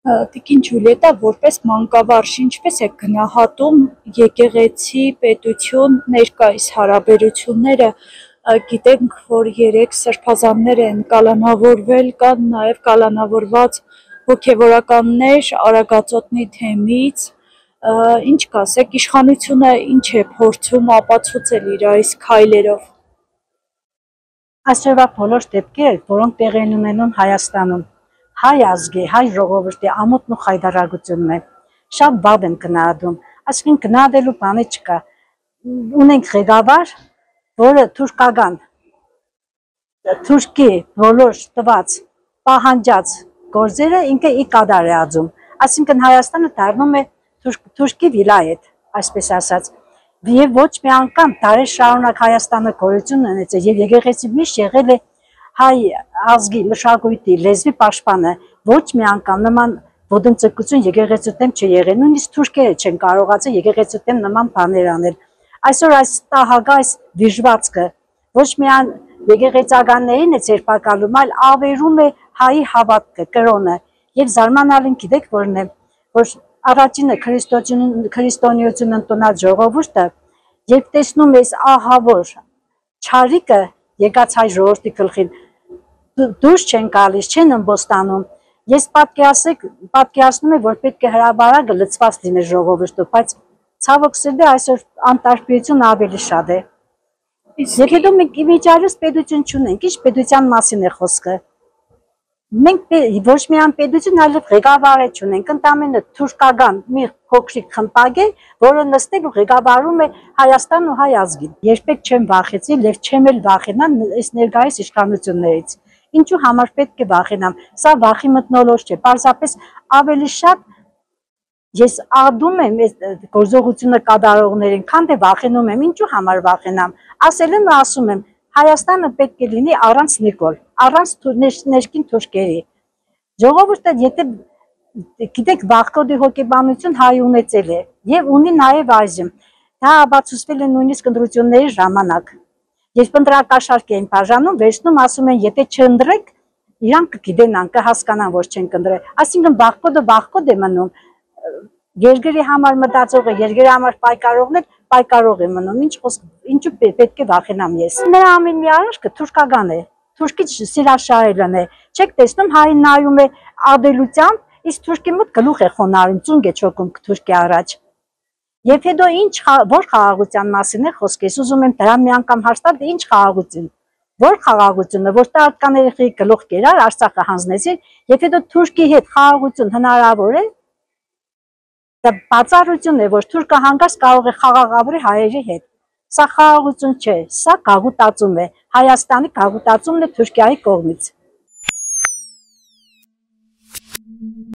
Տիկին Ջուլիետա, որպես մանկավարժ, ինչպես եք գնահատում եկեղեցի, պետություն ներկայիս հարաբերությունները, գիտենք, որ 3 սրբազաններ են կալանավորվել, կան նաև կալանավորված հոգևորականներ Արագածոտնի թեմից, ինչ կասեք, իշխանությունը ինչ է փորձում ապացուցել իր այս քայլերով։ Այսօրվա բոլոր դեպքերը, որոնք տեղի են ունենում Հայաստանում, հայ ազգի, հայ ժողովրդի ամոթն ու խայտառակությունն է, շատ վատ եմ գնահատում, այսինքն գնահատելու բան չկա, ունենք ղեկավար, որը թուրքական, թուրքի բոլոր տված, պահանջած գործերը ինքը ի կատար է ածում, այսինքն Հայաստանը դառնում է թուրքի վիլայետ, այսպես ասած, և ոչ մի անգամ դարեր շարունակ Հայաստանը գոյություն ունեցել և եկեղեցին միշտ եղել է հայ ազգի մշակույթի լեզվի պաշտպանը, ոչ մի անգամ նման ոտնձգություն եկեղեցու դեմ չի եղել, նույնիսկ թուրքերը չեն կարողացել եկեղեցու դեմ նման բաներ անել։ Այսօր այս տահագ, այս դժվարացքը ոչ միայն եկեղեցականներին է ձերբակալում, այլ ավերում է հայի հավատքը, կրոնը, և զարմանալին գիտեք որն է, որ առաջինը քրիստոնեություն ընդունած ժողովուրդը, երբ տեսնում ես ահավոր չարիքը եկած հայ ժողովրդի գլխին, դուրս չեն գալիս, չեն ըմբոստանում, ես պատկերացնում եմ, որ պետք է հրաբարակը լցված լինի ժողովուրդով, բայց ցավոք սրտի այսօր անտարբերություն ավելի շատ է։ Եվ հետո մենք իմիջիայլոց պետություն չունենք, ինչ պետության մասին է խոսքը։ Մենք ոչ միայն պետություն, այլև ղեկավար չունենք, ընդամենը թուրքական մի փոքրիկ խմբակ է, որը նստել ու ղեկավարում է Հայաստանն ու հայ ազգին։ Երբեք չեմ վախեցել և չեմ էլ վախենա այս ներկայիս իշխանություններից։ Ինչու համար պետք է վախենամ։ Սա վախի մթնոլորտ չէ, պարզապես ավելի շատ ես աղդում եմ այս գործողությունը կատարողներին, քան թե վախենում եմ, ինչու համար վախենամ։ Ասել եմ ու ասում եմ, Հայաստանը պետք է լինի առանց Նիկոլ, առանց ներքին թուրքերի։ Ժողովուրդը, եթե գիտեք, վախկոտ հոգեբանություն հայ ունեցել է և ունի նաև այժմ, դա ապացուցվել է նույնիսկ ընտրությունների ժամանակ։ Երբ ընտրակաշառք էին բաժանում, վերցնում ասում են, եթե չընտրեք, իրանք կգիտենան, կհասկանան, որ չեն ընտրել։ Այսինքն վախկոտ է մնում։ Երկրի համար մտածողը, երկրի համար պայքարողն էլ պայքարող է մնում, ինչու պետք է վախենամ ես։ Նրա ամեն մի արարքը թուրքական է, թուրքի սիրաշարելն է, չեք տեսնում հային նայում է ադելությամբ, իսկ թուրքի մոտ գլուխ է խոնարհում, ծունկ է չոքում թուրքի առաջ։ Եվ հետո որ խաղաղության մասին է խոսք, ես ուզում եմ դրան մի անգամ հաստատ, ինչ խաղաղություն, որ խաղաղությունը, որ տարածքների գլուխ կերար, Արցախը հանձնեցիր, և հետո թուրքի հետ խաղաղություն հնարավոր է։ Դա բացառություն է, որ թուրքը հանկարծ կարող է խաղաղ ապրել հայերի հետ։ Սա խաղաղություն չէ, սա գաղութացում է, Հայաստանի գաղութացումն է Թուրքիայի կողմից։